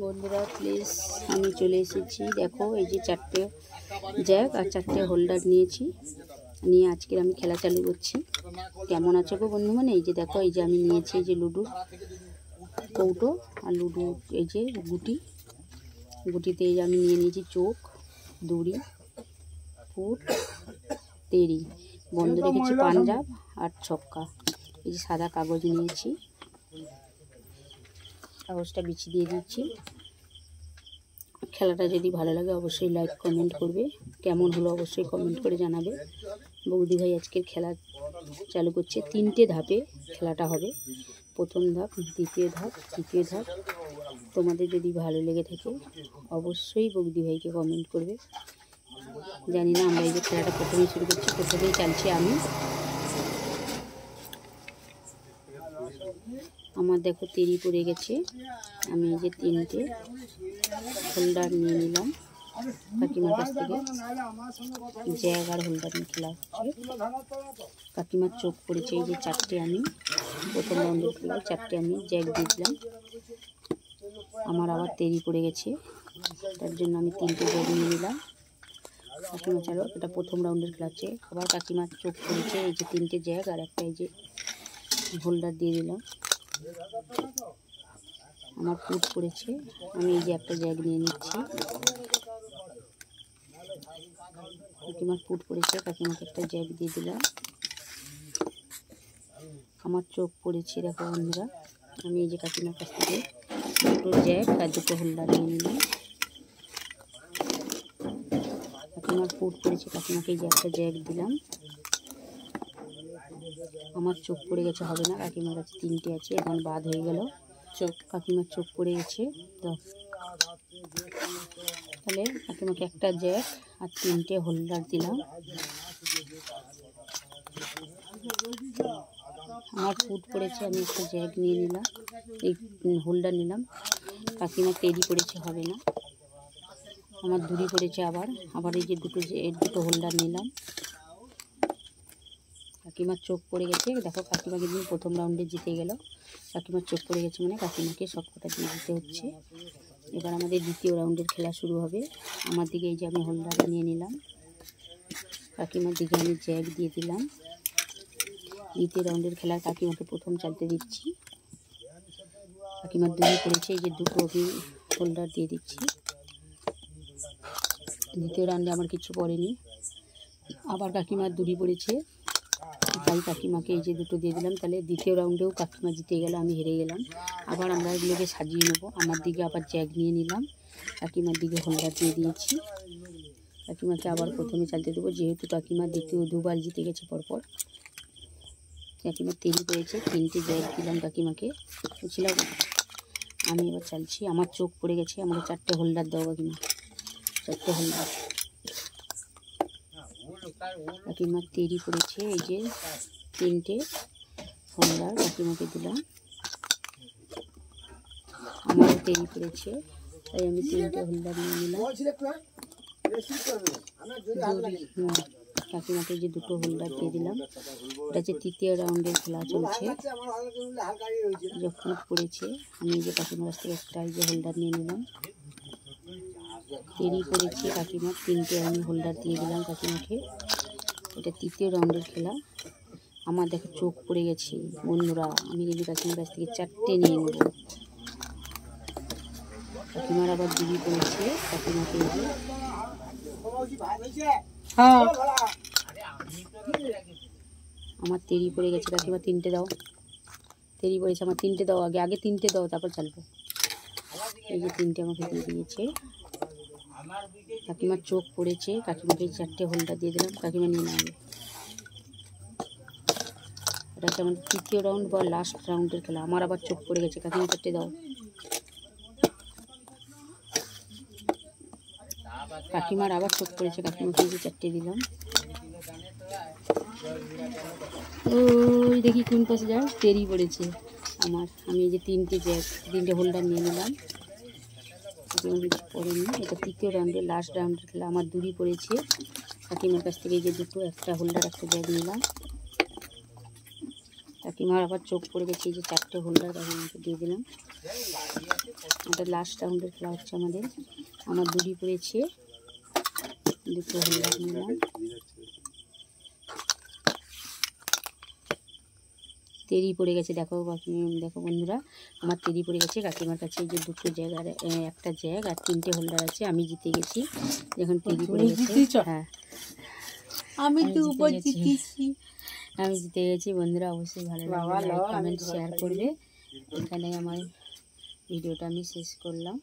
বন্ধুরা প্লিজ আমি চলে এসেছি। দেখো এই যে 4টে জ্যাক আর 4টে হোল্ডার নিয়েছি, নিয়ে আজকের আমি খেলা চালু করছি। কেমন আছো গো বন্ধু? মানে এই যে দেখো, এই যে আমি নিয়েছি এই যে লুডো কৌটো আর লুডো এই যে গুটিতে এই যে আমি নিয়ে নিয়েছি চোখ, দড়ি, ফুট, তেরি, বন্ধ রেখেছি পাঞ্জাব আর ছক্কা। এই যে সাদা কাগজ নিয়েছি, কাগজটা বিছিয়ে দিয়ে দিচ্ছি। খেলাটা যদি ভালো লাগে অবশ্যই লাইক কমেন্ট করবে, কেমন হলো অবশ্যই কমেন্ট করে জানাবে। বৌদি ভাই আজকের খেলা চালু করছে, 3টে ধাপে খেলাটা হবে। প্রথম ধাপ, দ্বিতীয় ধাপ, তৃতীয় ধাপ। তোমাদের যদি ভালো লেগে থাকে অবশ্যই বৌদি ভাইকে কমেন্ট করবে। জানি না, আমরা এই যে খেলাটা প্রথমেই শুরু করছি, প্রথমেই চালছি আমি। আমার দেখো তেরি পড়ে গেছে, আমি এই যে 3টে হোল্ডার নিয়ে নিলাম কাকিমার কাছ থেকে। জ্যাগ আর হোল্ডার নিয়ে খেলা হচ্ছে। কাকিমার চোখ পড়েছে এই যে 4টে, আমি প্রথম রাউন্ডের খেলায় 4টে আমি জ্যাগ দিয়েছিলাম। আমার আবার তেরি পড়ে গেছে, তার জন্য আমি 3টে জ্যাগ নিয়ে নিলাম। কাকিমা চালো, এটা প্রথম রাউন্ডের খেলা হচ্ছে। আবার কাকিমার চোখ পড়েছে এই যে 3টে জ্যাগ আর একটা এই যে হোল্ডার দিয়ে দিলাম। আমার ফুট পড়েছে, আমি এই যে একটা জ্যাগ নিয়ে নিচ্ছি। কাকিমার ফুট পড়েছে, কাকিমাকে একটা জ্যাগ দিয়ে দিলাম। আমার চোখ পড়েছে, দেখো বন্ধুরা, আমি এই যে কাকিমার কাছ থেকে 2টো জ্যাগ আর 2টো হোল্ডার নিয়ে নিলাম। কাকিমার ফুট পড়েছে, কাকিমাকে এই যে একটা জ্যাগ দিলাম। আমার চোখ পড়ে গেছে, হবে না, কাকিমার কাছে 3টে আছে, এখন বাদ হয়ে গেল চোখ। কাকিমার চোখ পড়ে গেছে, তো তাহলে কাকিমাকে একটা জ্যাক আর 3টে হোল্ডার দিলাম। আমার ফুট পড়েছে, আমি একটা জ্যাক নিয়ে নিলাম, এই হোল্ডার নিলাম। কাকিমার তেরি পড়েছে, হবে না। আমার দড়ি পড়েছে, আবার এই যে 2টো হোল্ডার নিলাম। কাকিমার চোখ পড়ে গেছে, দেখো কাকিমা কিন্তু প্রথম রাউন্ডে জিতে গেল। কাকিমার চোখ পড়ে গেছে মানে কাকিমাকে সব কটা দিয়ে দিতে হচ্ছে। এবার আমাদের দ্বিতীয় রাউন্ডের খেলা শুরু হবে। আমার দিকে এই যে আমি হোল্ডার নিয়ে নিলাম, কাকিমার দিকে আমি জ্যাগ দিয়ে দিলাম। দ্বিতীয় রাউন্ডের খেলা কাকিমাকে প্রথম চালতে দিচ্ছি। কাকিমার দড়ি পড়েছে, এই যে 2টো আমি হোল্ডার দিয়ে দিচ্ছি। দ্বিতীয় রাউন্ডে আমার কিছু পড়েনি, আবার কাকিমার দড়ি পড়েছে, তাই কাকিমাকে এই যে 2টো দিয়ে দিলাম। তাহলে দ্বিতীয় রাউন্ডেও কাকিমা জিতে গেল, আমি হেরে গেলাম। আবার আমরা এগুলোকে সাজিয়ে নেবো। আমার দিকে আবার জ্যাগ নিয়ে নিলাম, কাকিমার দিকে হোল্ডার দিয়ে দিয়েছি। কাকিমাকে আবার প্রথমে চালতে দেবো, যেহেতু কাকিমা দ্বিতীয় 2বার জিতে গেছে পরপর। কাকিমার তেরি পেয়েছে, 3টে জ্যাগ দিলাম কাকিমাকে, বুঝলাম। আমি এবার চালছি, আমার চোখ পড়ে গেছে, আমাকে 4টে হোল্ডার দাও কাকিমা, 4টে হোল্ডার। কাকিমার তেরি পড়েছে, এই যে 3টে হোল্ডার কাকিমাকে দিলাম। আমারও তেরি পড়েছে, তাই আমি 3টে হোল্ডার নিয়ে নিলাম। কাকিমাকে যে 2টো হোল্ডার দিয়ে দিলাম। এটা হচ্ছে তৃতীয় রাউন্ডের খেলা চলছে। যে ফুট পড়েছে, আমি যে কাকিমার কাছ থেকে একটা এই যে হোল্ডার নিয়ে নিলাম। তেরি পড়েছে কাকিমার, 3টে আমি হোল্ডার দিয়ে দিলাম কাকিমাকে। এটা তৃতীয় রাউন্ডের খেলা। আমার দেখো চোখ পড়ে গেছে বন্ধুরা, আমি এই যে কাকিমার কাছ থেকে 4টে নিয়ে নেব। কাকিমার আবার দিদি পড়েছে, কাকিমাকে আমার তেরি পড়ে গেছে, কাকিমা 3টে দাও। তেরি পড়েছে আমার, 3টে দাও, আগে 3টে দাও, তারপর চালবো। এই যে 3টে আমাকে দিয়ে দিয়েছে। কাকিমার চোখ পড়েছে, কাকিমাকে 4টে হোল্ডার দিয়ে দিলাম, কাকিমা নিয়ে নেবে। এটা হচ্ছে আমাদের তৃতীয় রাউন্ড বা লাস্ট রাউন্ডের খেলা। আমার আবার চোখ পড়ে গেছে, কাকিমা 4টে দাও। কাকিমার আবার চোখ পড়েছে, কাকিমাকে 4টে দিলাম। ওই দেখি কোন পাশে যায়, তেরি পড়েছে আমার। আমি এই যে 3টে হোল্ডার নিয়ে নিলাম, কিছু পড়েনি। এটা তৃতীয় রাউন্ডের লাস্ট রাউন্ডের খেলা। আমার দড়ি পড়েছে, কাকিমার কাছ থেকে এই যে 2টো, একটা হোল্ডার একটা জ্যাগ নিলাম। কাকিমার আবার চোখ পড়ে গেছে, এই যে 4টে হোল্ডার কাকিমাকে দিয়ে দিলাম। এটা লাস্ট রাউন্ডের খেলা হচ্ছে আমাদের। আমার দুটি পড়েছে, 2টো হোল্ডার নিলাম। তেরি পড়ে গেছে, দেখো দেখো বন্ধুরা, আমার তেরি পড়ে গেছে। কাকিমার কাছে এই যে 2টো জ্যাগ আর একটা জ্যাগ আর 3টে হোল্ডার আছে। আমি জিতে গেছি, যখন তেরি পড়ে গেছে। হ্যাঁ, আমি জিতে গেছি। বন্ধুরা অবশ্যই ভালো লাগবে, লাইক কমেন্ট শেয়ার করবে। এখানে আমার ভিডিওটা আমি শেষ করলাম।